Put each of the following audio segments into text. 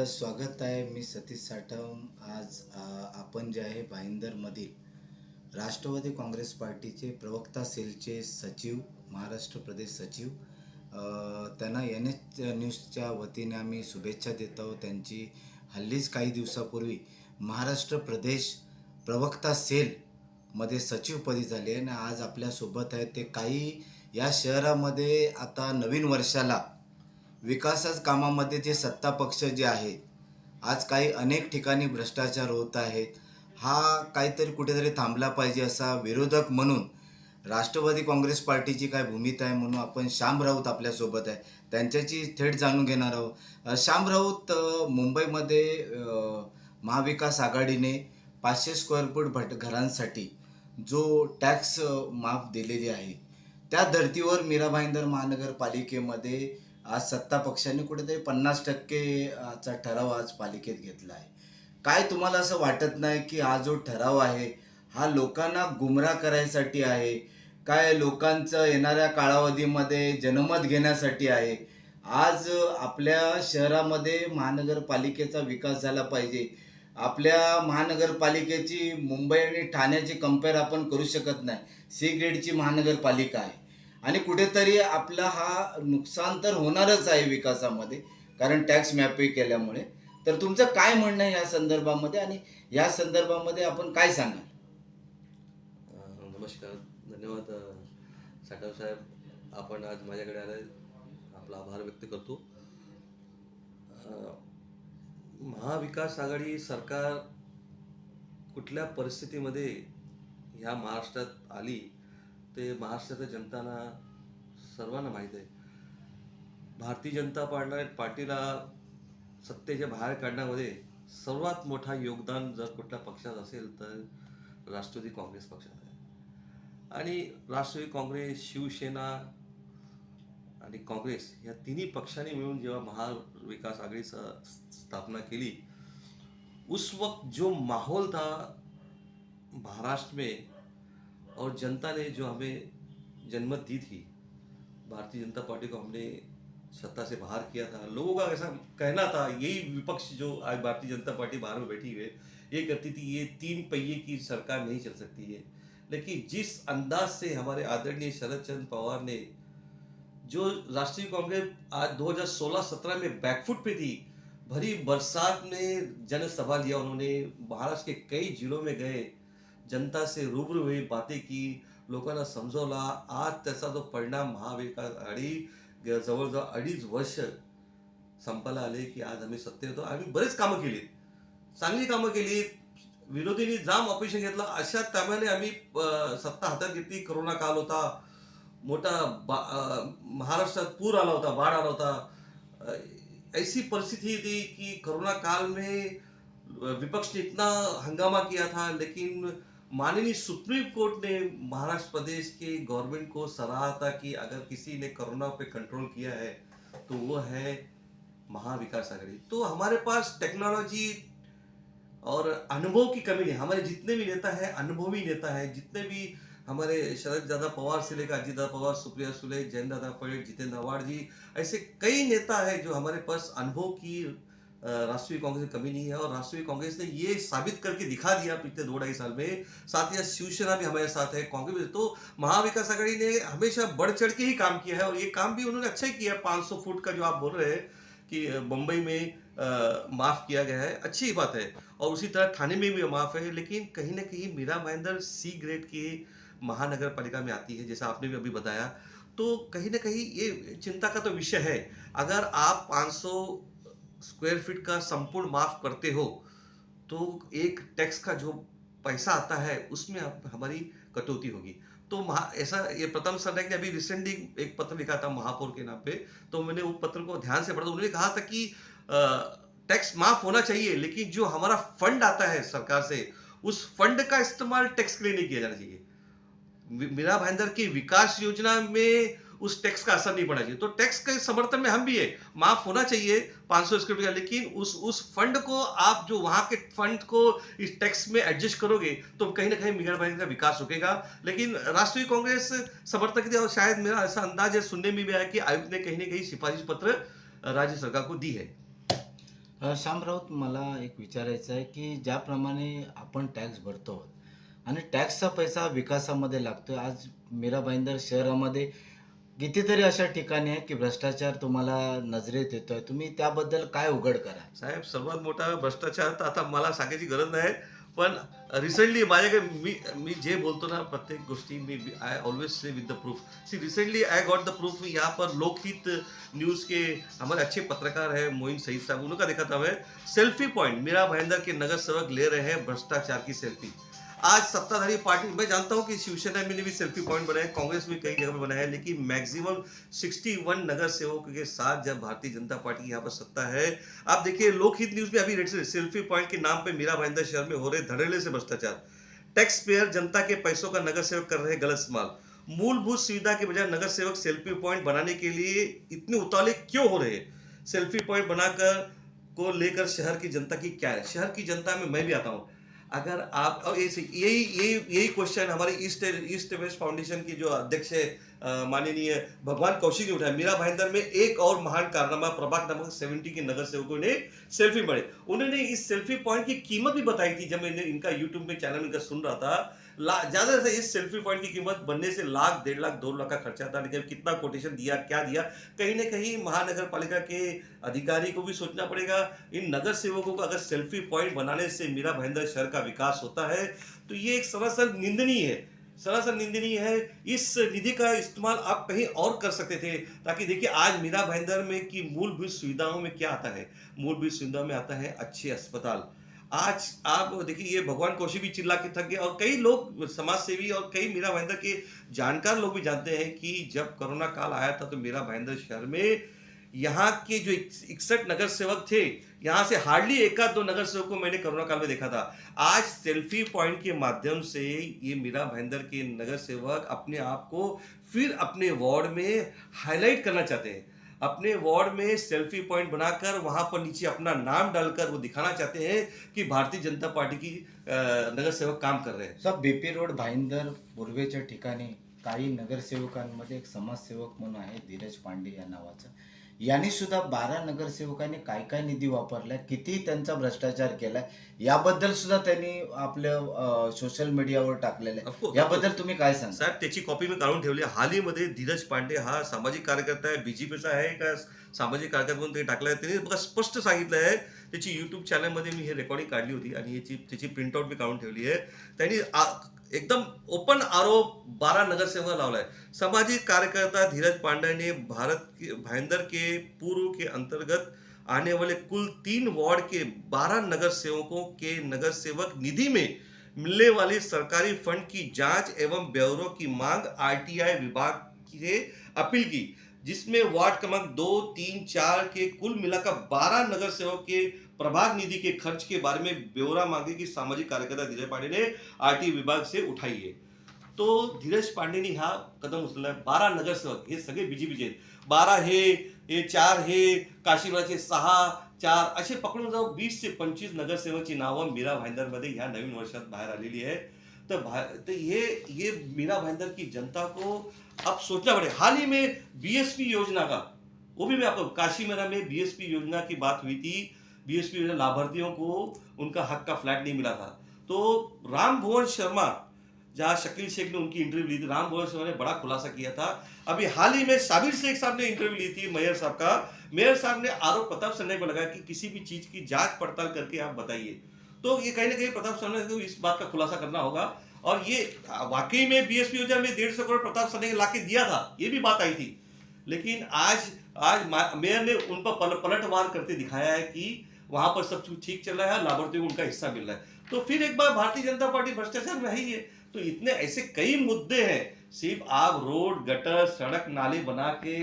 स्वागत आहे. मी सतीश साठम. आज आपण जे आहे भाईंदरमधील राष्ट्रवादी काँग्रेस पार्टीचे प्रवक्ता सेलचे सचिव, महाराष्ट्र प्रदेश सचिव, त्यांना एन एच न्यूजच्या वतीने आम्ही शुभेच्छा देत आहोत. त्यांची हल्लीच काही दिवसापूर्वी महाराष्ट्र प्रदेश प्रवक्ता सेलमध्ये सचिवपदी झाली आहे आणि आज आपल्यासोबत आहेत. ते काही या शहरामध्ये आता नवीन वर्षाला विकासाच्या कामामध्ये जे सत्ता पक्ष जे आहेत, आज काही अनेक ठिकाणी भ्रष्टाचार होत आहेत. हा काहीतरी कुठेतरी थांबला पाहिजे असा विरोधक म्हणून राष्ट्रवादी काँग्रेस पार्टीची काय भूमिका आहे म्हणून आपण श्याम राऊत आपल्यासोबत आहे. त्यांच्याशी थेट जाणून घेणार आहोत. श्याम राऊत, मुंबईमध्ये महाविकास आघाडीने 500 स्क्वेअर फूट घरांसाठी जो टॅक्स माफ दिलेली आहे, त्या धर्तीवर मीरा भाईंदर महानगरपालिकेमध्ये आज सत्ता पक्षाने कुठेतरी 50% चा ठराव आज पालिकेत घेतला आहे. काय तुम्हाला असं वाटत नाही की हा जो ठराव आहे हा लोकांना गुमराह करायसाठी आहे? काय लोकांचं येणाऱ्या कालावधीमध्ये जनमत घेण्यासाठी आहे? आज आपल्या शहरामध्ये महानगरपालिकेचा विकास झाला पाहिजे. आपल्या महानगरपालिकेची मुंबई आणि ठाण्याची कंपेअर आपण करू शकत नाही. सी ग्रेडची महानगरपालिका आहे आणि कुठेतरी आपला हा नुकसान तर होणारच आहे विकासामध्ये, कारण टॅक्स मॅपिंग केल्यामुळे. तर तुमचं काय म्हणणं आहे या संदर्भामध्ये आणि या संदर्भामध्ये आपण काय सांगाल? नमस्कार, धन्यवाद साठव साहेब, आपण आज माझ्याकडे आले, आपला आभार व्यक्त करतो. महाविकास आघाडी सरकार कुठल्या परिस्थितीमध्ये ह्या महाराष्ट्रात आली ते महाराष्ट्राच्या जनतांना सर्वांना माहीत आहे. भारतीय जनता पार्टीला सत्तेच्या बाहेर काढण्यामध्ये सर्वात मोठा योगदान जर कुठल्या पक्षात असेल तर राष्ट्रवादी काँग्रेस पक्षात आहे. आणि राष्ट्रवादी काँग्रेस, शिवसेना आणि काँग्रेस या तिन्ही पक्षांनी मिळून जेव्हा महाविकास आघाडीची स्थापना केली, उस वक्त जो माहौल था महाराष्ट्र में और जनता ने जो हमें जनमत दी थी, भारतीय जनता पार्टी को हमने सत्ता से बाहर किया था. लोगों का ऐसा कहना था, यही विपक्ष जो आज भारतीय जनता पार्टी बाहर में बैठी हुई है ये कहती थी ये 3 पहिए की सरकार नहीं चल सकती है. लेकिन जिस अंदाज से हमारे आदरणीय शरद चंद्र पवार ने, जो राष्ट्रीय कांग्रेस आज 2016-17 में बैकफुट पे थी, भरी बरसात में जनसभा लिया उन्होंने, महाराष्ट्र के कई जिलों में गए, जनता से रूबरू हुई, बातें की, लोकांना समजवला. आज त्याचा जो परिणाम महाविकास आघाडी जवळजवळ 2.5 वर्ष संपायला आले की आज आम्ही सत्तेत होतो. आम्ही बरेच कामं केली, चांगली कामं केली, विरोधींनी जाम ऑपरेशन घेतलं. अशा त्यामुळे आम्ही सत्ता हातात घेतली. करोना काल होता, मोठा महाराष्ट्रात पूर आला होता, बाढ़ आला होता. ऐसी परिस्थिति थी कि कोरोना काल में विपक्ष ने इतना हंगामा किया था, लेकिन माननीय सुप्रीम कोर्ट ने महाराष्ट्र प्रदेश के गवर्नमेंट को सराहा था कि अगर किसी ने कोरोना पे कंट्रोल किया है तो वो है महाविकास आघाड़ी. तो हमारे पास टेक्नोलॉजी और अनुभव की कमी नहीं. हमारे जितने भी नेता हैं अनुभवी नेता हैं, जितने भी हमारे शरद दादा पवार से लेकर अजीत दादा पवार, सुप्रिया सुले, जयंत दादा पटेल, जितेंद्र आव्हाड जी, ऐसे कई नेता है जो हमारे पास अनुभव की राष्ट्रीय कांग्रेस की कमी नहीं है. और राष्ट्रीय कांग्रेस ने ये साबित करके दिखा दिया पिछले 2-2.5 साल में. साथ ही शिवसेना भी हमारे साथ है, कांग्रेस. तो महाविकास आघाड़ी ने हमेशा बढ़ चढ़ के ही काम किया है और ये काम भी उन्होंने अच्छा ही किया. 500 फुट का जो आप बोल रहे हैं कि मुंबई में माफ़ किया गया है, अच्छी बात है. और उसी तरह थाने में भी माफ़ है. लेकिन कहीं ना कहीं मीरा भाईंदर सी ग्रेड की महानगर पालिका में आती है, जैसा आपने भी अभी बताया. तो कहीं ना कहीं ये चिंता का तो विषय है. अगर आप 500 स्क्वायर फीट का संपूर्ण माफ करते हो तो एक टैक्स का जो पैसा आता है उसमें हमारी कटौती होगी. तो ऐसा ये प्रथम सरनाईक ने अभी रिसेंटली एक पत्र लिखा था महापौर के नाम पे, तो मैंने वो पत्र को ध्यान से पढ़ा. उन्होंने कहा था कि टैक्स माफ होना चाहिए, लेकिन जो हमारा फंड आता है सरकार से, उस फंड का इस्तेमाल टैक्स के लिए नहीं किया जाना चाहिए. मीरा भाईंदर की विकास योजना में उस टैक्स का असर नहीं पड़ना चाहिए. तो टैक्स के समर्थन में हम भी है, माफ होना चाहिए 500 स्क्वायर फीट का, लेकिन उस फंड को आप जो वहां के फंड को इस टैक्स में एडजस्ट करोगे तो कहीं ना कहीं मीरा भाईंदर का विकास रुकेगा. लेकिन राष्ट्रीय कांग्रेस समर्थक थे और शायद मेरा ऐसा अंदाज है, सुनने में भी आया कि आयुक्त ने कहीं ना कहीं सिफारिश पत्र राज्य सरकार को दी है. श्याम राऊत, मला एक विचारायचं आहे की ज्याप्रमाणे आपण टॅक्स भरतो आहोत आणि टॅक्सचा पैसा विकासामध्ये लागतोय. आज मीरा भाईंदर शहरामध्ये कितीतरी अशा ठिकाणी आहे की भ्रष्टाचार तुम्हाला नजरेत येतोय. तुम्ही त्याबद्दल काय उघड करा? साहेब, सर्वात मोठा भ्रष्टाचार तर आता मला सांगायची गरज नाही. पण रिसेंटली माझ्याकडे मी मी जे बोलतो ना, प्रत्येक गोष्टी मी I always say with the proof. See, recently I got the proof. यहाँ पर लोकहित न्यूज़ के हमारे अच्छे पत्रकार हैं मोइन सईद साहब, उनका देखा था मैं. सेल्फी पॉइंट मीरा भाईंदर के नगर सेवक ले रहे हैं भ्रष्टाचार की सेल्फी. आज सत्ताधारी पार्टी, मैं जानता हूं कि शिवसेना में भी सेल्फी पॉइंट बनाए, कांग्रेस में कई जगह पे बनाया है, लेकिन मैक्सिमम 61 नगर सेवकों के साथ जब भारतीय जनता पार्टी यहाँ पर सत्ता है. आप देखिए लोकहित न्यूज में अभी सेल्फी पॉइंट के नाम पे मीरा भाईंदर शहर में हो रहे धड़ल्ले से भ्रष्टाचार. टैक्स पेयर जनता के पैसों का नगर सेवक कर रहे हैं गलत इस्तेमाल. मूलभूत सुविधा के बजाय नगर सेवक सेल्फी पॉइंट बनाने के लिए इतने उतावले क्यों हो रहे हैं? सेल्फी पॉइंट बनाकर को लेकर शहर की जनता की क्या है? शहर की जनता में मैं भी आता हूँ. अगर आप और यही यही यही क्वेश्चन हमारे ईस्ट वेस्ट फाउंडेशन के जो अध्यक्ष है माननीय भगवान कौशिक ने उठाया. मीरा भाईंदर में एक और महान कारनामा, प्रभाग नंबर 70 के नगर सेवकों ने सेल्फी बने. उन्होंने इस सेल्फी पॉइंट की कीमत भी बताई थी. जब मैंने इनका यूट्यूब में चैनल इनका सुन रहा था, ज्यादा से इस सेल्फी पॉइंट की कीमत बनने से लाख, 1.5 लाख, 2 लाख का खर्चा था. लेकिन कितना कोटेशन दिया, क्या दिया, कहीं ना कहीं महानगर पालिका के अधिकारी को भी सोचना पड़ेगा. इन नगर सेवकों को अगर सेल्फी पॉइंट बनाने से मीरा भाईंदर शहर का विकास होता है तो ये एक सरासर निंदनीय है, सरासर निंदनीय है. इस निधि का इस्तेमाल आप कहीं और कर सकते थे. ताकि देखिए आज मीरा भाईंदर में की मूलभूत सुविधाओं में क्या आता है? मूलभूत सुविधाओं में आता है अच्छे अस्पताल. आज आप देखिए ये भगवान कौशिक भी चिल्ला के थक गए और कई लोग समाज सेवी और कई मीरा भाईंदर के जानकार लोग भी जानते हैं कि जब कोरोना काल आया था तो मीरा भाईंदर शहर में यहाँ के जो 61 नगर सेवक थे, यहाँ से हार्डली एक आध 2 नगर सेवक को मैंने कोरोना काल में देखा था. आज सेल्फी पॉइंट के माध्यम से ये मीरा भाईंदर के नगर सेवक अपने आप को फिर अपने वार्ड में हाईलाइट करना चाहते हैं. अपने वार्ड में सेल्फी पॉइंट बनाकर वहां पर नीचे अपना नाम डालकर वो दिखाना चाहते हैं कि भारतीय जनता पार्टी की नगर सेवक काम कर रहे हैं. सब बीपी रोड भाईंदर पूर्वेच्या ठिकाणी काही नगरसेवकांमध्ये एक समाजसेवक म्हणून आहे धीरज पांडे या नावाचा. यांनी सुद्धा 12 नगरसेवकांनी काय काय निधी वापरलाय, किती त्यांचा भ्रष्टाचार केलाय याबद्दल सुद्धा त्यांनी आपल्या सोशल मीडियावर टाकलेलं आहे. ऑफकोर्स, याबद्दल तुम्ही काय सांगा? साहेब त्याची कॉपी मी काढून ठेवली. हालीमध्ये धीरज पांडे हा सामाजिक कार्यकर्ता आहे, बीजेपीचा आहे का सामाजिक कार्यकर्ता म्हणून ते टाकलाय. त्यांनी बघा स्पष्ट सांगितलं आहे. त्याची युट्यूब चॅनलमध्ये मी हे रेकॉर्डिंग काढली होती आणि त्याची प्रिंटआउट मी काढून ठेवली आहे. त्यांनी एकदम ओपन आरोप 12 नगरसेवक लावलाय. सामाजिक कार्यकर्ता धीरज पांडे ने भाईंदर के पूर्व के अंतर्गत आने वाले कुल 3 वार्ड के 12 नगर सेवकों के नगर सेवक निधि में मिलने वाली सरकारी फंड की जांच एवं ब्यौरों की मांग आरटीआई विभाग से अपील की, जिसमें वार्ड क्रमांक 2, 3, 4 के कुल मिलाकर 12 नगर सेवक के प्रभाग निधि के खर्च के बारे में ब्यौरा मांगे की सामाजिक कार्यकर्ता धीरज पांडे ने आरटीआई विभाग से उठाई है. तो धीरज पांडेनी हा कदम उचलला. 12 नगरसेवक हे सगळे बीजेपीचे आहेत. 12 हे 4 हे काशीनाथचे 6, 4 असे पकडून जाऊ 20 से 25 नगरसेवकांची नावं मीरा भाईंदरमध्ये ह्या नवीन वर्षात बाहेर आलेली आहे. तो ये मीरा भाईंदर की जनता को अब सोचना पड़ेगा. हाल ही में बीएसपी योजना का, वो भी मैं आपको, काशी मेरा में बीएसपी योजना की बात हुई थी. बीएसपी योजना लाभार्थियों को उनका हक का फ्लैट नहीं मिला था. तो राम भुवन शर्मा, जहाँ शकील शेख ने उनकी इंटरव्यू ली थी, राम भुवन शर्मा ने बड़ा खुलासा किया था. अभी हाल ही में साबिर शेख साहब ने इंटरव्यू ली थी मेयर साहब का. मेयर साहब ने आरोप प्रताप सरनाईक पर लगाया कि किसी भी चीज की जांच पड़ताल करके आप बताइए. तो ये कहीं ना कहीं प्रताप सरनाईक को इस बात का खुलासा करना होगा. और ये वाकई में बीएसपी योजना में 150 करोड़ प्रताप सरनाईक ला के दिया था, ये भी बात आई थी. लेकिन आज मेयर ने उन पर पलटवार करते दिखाया है कि वहां पर सब कुछ ठीक चल रहा है, लाभार्थियों को उनका हिस्सा मिल रहा है. तो फिर एक बार भारतीय जनता पार्टी भ्रष्टाचार में ही है. तो इतने ऐसे कई मुद्दे हैं. सिर्फ आप रोड, गटर, सड़क, नाली बना के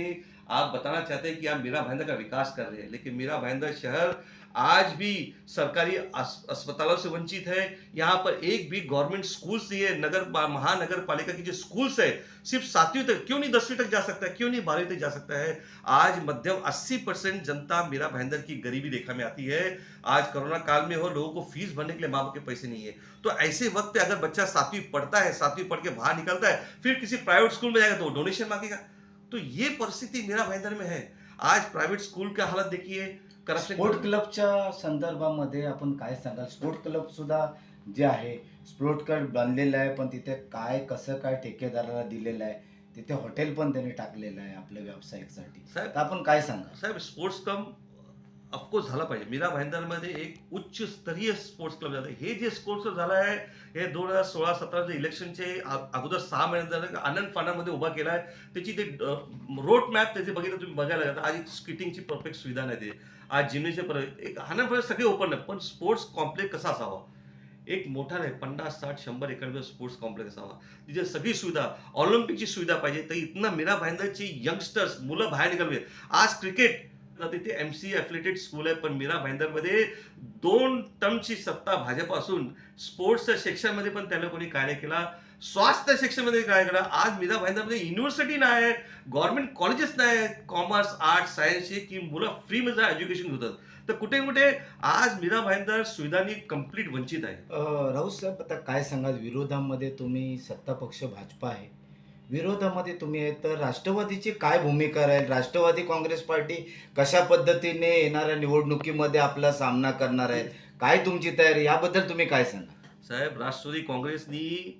आप बताना चाहते हैं कि आप मीरा भाईंदर का विकास कर रहे हैं, लेकिन मीरा भाईंदर शहर आज भी सरकारी अस्पतालों से वंचित है. यहाँ पर एक भी गवर्नमेंट स्कूल्स नहीं है. महानगर पालिका की जो स्कूल्स है सिर्फ 7वीं तक, क्यों नहीं 10वीं तक जा सकता है, क्यों नहीं 12वीं तक जा सकता है. आज मध्यम 80% जनता मीरा भाईंदर की गरीबी रेखा में आती है. आज कोरोना काल में हो, लोगों को फीस भरने के लिए माँ बाप के पैसे नहीं है. तो ऐसे वक्त पे अगर बच्चा 7वीं पढ़ता है, 7वीं पढ़ के बाहर निकलता है, फिर किसी प्राइवेट स्कूल में जाएगा तो डोनेशन मांगेगा. तो ये परिस्थिति मीरा भाईंदर में है. आज प्राइवेट स्कूल का हालत देखिए, करप्शन स्पोर्ट क्लबच्या संदर्भामध्ये आपण काय सांगाल? स्पोर्ट क्लब सुद्धा जे आहे, स्पोर्ट क्लब बनलेलं आहे, पण तिथे काय कसं काय ठेकेदाराला दिलेलं आहे, तिथे हॉटेल पण त्यांनी टाकलेलं आहे आपल्या व्यावसायिकसाठी. साहेब तर आपण काय सांगाल? साहेब स्पोर्ट्स क्लब ऑफकोर्स झाला पाहिजे. मीरा भाईंदरमध्ये एक उच्च स्तरीय स्पोर्ट्स क्लब झालं. हे जे स्पोर्ट्स क्लब झालं आहे, हे 2016-17 इलेक्शनचे अगोदर 6 महिन्यात आनंद फानामध्ये उभा केला आहे. त्याची ते रोड मॅप त्याचे बघितलं तुम्ही बघायला जाता. आज एक स्किटिंगची परफेक्ट सुविधा नाही ते. आज जिमनेचे एक आनंद फाना सगळे ओपन आहे. पण स्पोर्ट्स कॉम्प्लेक्स कसा असावा? एक मोठा नाही 50, 60, 100 एकरचा स्पोर्ट्स कॉम्प्लेक्स असावा. तिथे सगळी सुविधा, ऑलिम्पिकची सुविधा पाहिजे. तर इथनं मीरा भाईंदरची यंगस्टर्स मुलं बाहेर निघाली. आज क्रिकेट तिथे एमसी एफिलिएटेड स्कूल आहे, पण मीरा भाईंदरमध्ये 2 टर्मची सत्ता भाजप असून स्पोर्ट्सच्या सेक्शनमध्ये पण त्याला कोणी काय नाही केला. स्वास्थ्य सेक्शनमध्ये काय केला. आज मीरा भाईंदरमध्ये युनिव्हर्सिटी नाही आहे, गव्हर्नमेंट कॉलेजेस नाही आहेत, कॉमर्स, आर्ट्स, सायन्सचे की मुलं फ्रीमध्ये एज्युकेशन होतात. तर कुठे कुठे आज मीरा भाईंदर सुविधांनी कंप्लीट वंचित आहे. राऊत साहेब, आता काय सांगाल? विरोधामध्ये तुम्ही सत्ता पक्ष भाजपा आहे, विरोधामध्ये तुम्ही आहे, तर राष्ट्रवादीची काय भूमिका राहील? राष्ट्रवादी काँग्रेस पार्टी कशा पद्धतीने येणाऱ्या निवडणुकीमध्ये आपला सामना करणार आहे? काय तुमची तयारी, याबद्दल तुम्ही काय सांगा? साहेब राष्ट्रवादी काँग्रेसनी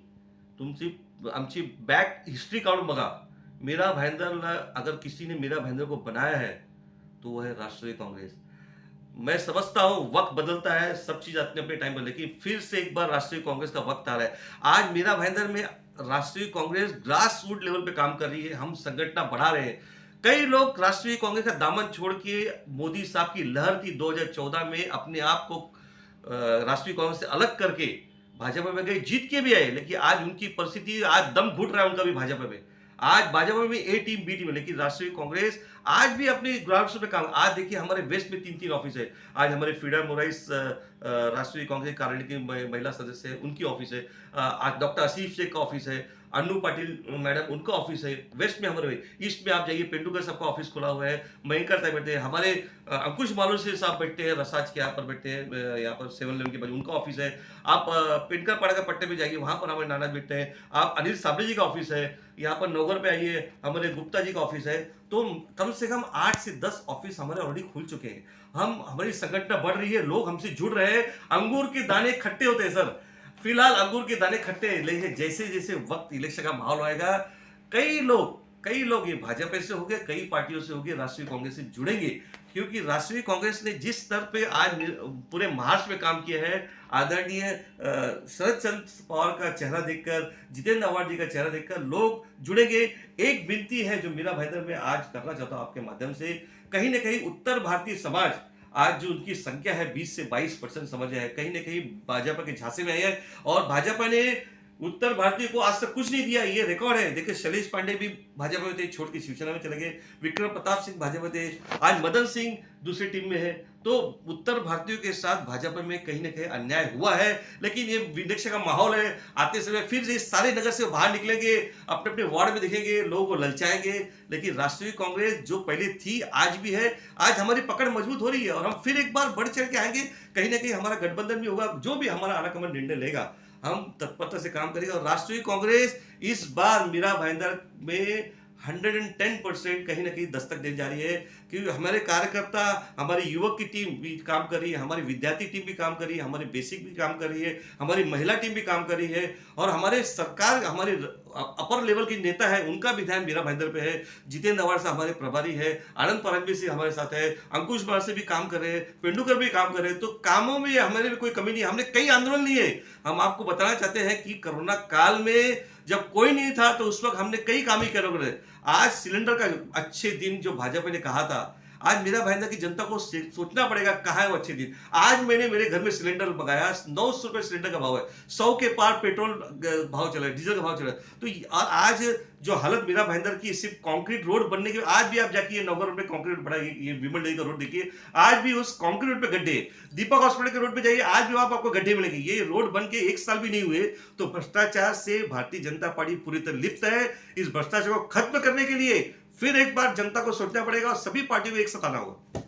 तुमची आमची बॅक हिस्ट्री काढून बघा. मीरा भाईंदरला अगर किसी ने मीरा भाईंदर को बनाया है तो वो है राष्ट्रवादी कांग्रेस. मैं समझता हूँ वक्त बदलता है, सब चीज अपने अपने टाइम पर, लेकिन फिर से एक बार राष्ट्रीय कांग्रेस का वक्त आ रहा है. आज मीरा भाईंदर में राष्ट्रीय कांग्रेस ग्रास रूट लेवल पे काम कर रही है. हम संगठन बढ़ा रहे हैं. कई लोग राष्ट्रीय कांग्रेस का दामन छोड़ के मोदी साहब की लहर थी 2014 में अपने आप को राष्ट्रीय कांग्रेस से अलग करके भाजपा में गए, जीत के भी आए, लेकिन आज उनकी परिस्थिति, आज दम घुट रहा है उनका भी भाजपा में. आज भाजपा में ए टीम बी टीम है, लेकिन राष्ट्रीय कांग्रेस आज भी अपनी ग्राउंड पे काम. आज देखिए हमारे वेस्ट में 3-3 ऑफिस है. आज हमारे फ्रीडम मोराइस राष्ट्रीय कांग्रेस कार्यालय की महिला सदस्य है, उनकी ऑफिस है. आज डॉक्टर आसिफ शेख का ऑफिस है, अन्नू पाटिल मैडम उनका ऑफिस है. वेस्ट में हमारे, ईस्ट में आप जाइए पेंडुकर साहब का ऑफिस खुला हुआ है, मयंकर साहब बैठते हैं, हमारे अंकुश मालूसी साहब बैठते हैं, रसाज के यहाँ पर बैठते हैं, यहाँ पर 7-11 के बाद उनका ऑफिस है. आप पेंडकर पाड़ा का पट्टे में जाइए, वहाँ पर हमारे नाना बैठते हैं. आप अनिल साबले जी का ऑफिस है. यहाँ पर नौगर पे आइए, हमारे गुप्ता जी का ऑफिस है. तो कम से कम 8 से 10 ऑफिस हमारे ऑलरेडी खुल चुके हैं. हमारी संगठन बढ़ रही है, लोग हमसे जुड़ रहे हैं. अंगूर के दाने खट्टे होते हैं सर, फिलहाल अंगूर के दाने खट्टे हैं, लेकिन जैसे जैसे वक्त इलेक्शन का माहौल आएगा, कई लोग ये भाजपा से हो गए, कई पार्टियों से हो गए, राष्ट्रीय कांग्रेस से जुड़ेंगे. क्योंकि राष्ट्रीय कांग्रेस ने जिस स्तर पे आज पूरे महाराष्ट्र में काम किया है, आदरणीय शरद चंद्र पवार का चेहरा देखकर, जितेंद्र आव्हाड जी का चेहरा देखकर लोग जुड़ेंगे. एक विनती है जो मीरा भाईंदर में आज करना चाहता हूं आपके माध्यम से, कहीं ना कहीं उत्तर भारतीय समाज, आज जो उनकी संख्या है 20 से 22% समझ है, कहीं ना कहीं भाजपा के झांसे में आई है. और भाजपा ने उत्तर भारतीय को आज तक कुछ नहीं दिया, ये रिकॉर्ड है. देखिए शैलेश पांडे भी भाजपा में थे, छोड़ के शिवसेना में चले गए. विक्रम प्रताप सिंह भाजपा थे, आज मदन सिंह दूसरी टीम में है. तो उत्तर भारतीयों के साथ भाजपा में कहीं ना कहीं अन्याय हुआ है, लेकिन ये विपक्ष का माहौल है. आते समय फिर ये सारे नगर से बाहर निकलेंगे, अपने अपने वार्ड में दिखेंगे, लोगों को ललचाएंगे. लेकिन राष्ट्रीय कांग्रेस जो पहले थी आज भी है. आज हमारी पकड़ मजबूत हो रही है और हम फिर एक बार बढ़ चढ़ के आएंगे. कहीं ना कहीं हमारा गठबंधन भी होगा. जो भी हमारा आलाकमान निर्णय लेगा, हम तत्परता से काम करेंगे. और राष्ट्रीय कांग्रेस इस बार मीरा भाईंदर में 110% कहीं ना कहीं दस्तक देने जा रही है. क्योंकि हमारे कार्यकर्ता, हमारी युवक की टीम भी काम कर रही है, हमारी विद्यार्थी टीम भी काम कर रही है, हमारी बेसिक भी काम कर रही है, हमारी महिला टीम भी काम कर रही है. और हमारे सरकार, हमारे अपर लेवल के नेता है, उनका भी ध्यान मीरा भाईंदर पे है. जितेंद्र आव्हाड से हमारे प्रभारी है, आनंद फडणवीस से हमारे साथ है, अंकुश मार से भी काम कर रहे हैं, पेंडुकर भी काम कर रहे हैं. तो कामों में हमारे में कोई कमी नहीं है. हमने कई आंदोलन लिए. हम आपको बताना चाहते हैं कि कोरोना काल में जब कोई नहीं था तो उस वक्त हमने कई काम ही करे. आज सिलेंडर का अच्छे दिन जो भाजपा ने कहा था, आज मीरा भाईंदर की जनता को सोचना पड़ेगा कहाँ है वो अच्छे दिन. आज मैंने मेरे घर में सिलेंडर मंगाया, 900 रुपए सिलेंडर का भाव है, 100 के पार पेट्रोल भाव चला है, डीजल का भाव चला है. तो और आज जो हालत मीरा भाईंदर की, सिर्फ कंक्रीट रोड बनने के आज भी आप जाके नौगर रोड पे कंक्रीट बड़ा, ये विमल डेरी का रोड देखिए, आज भी उस कंक्रीट रोड पे गड्ढे. दीपक हॉस्पिटल के रोड पे जाइए, आज भी आपको गड्ढे मिलेंगे. ये रोड बन के 1 साल भी नहीं हुए. तो भ्रष्टाचार से भारतीय जनता पार्टी पूरी तरह लिप्त है. इस भ्रष्टाचार को खत्म करने के लिए फिर एक बार जनता को सोचना पड़ेगा और सभी पार्टियों को एक साथ आना होगा.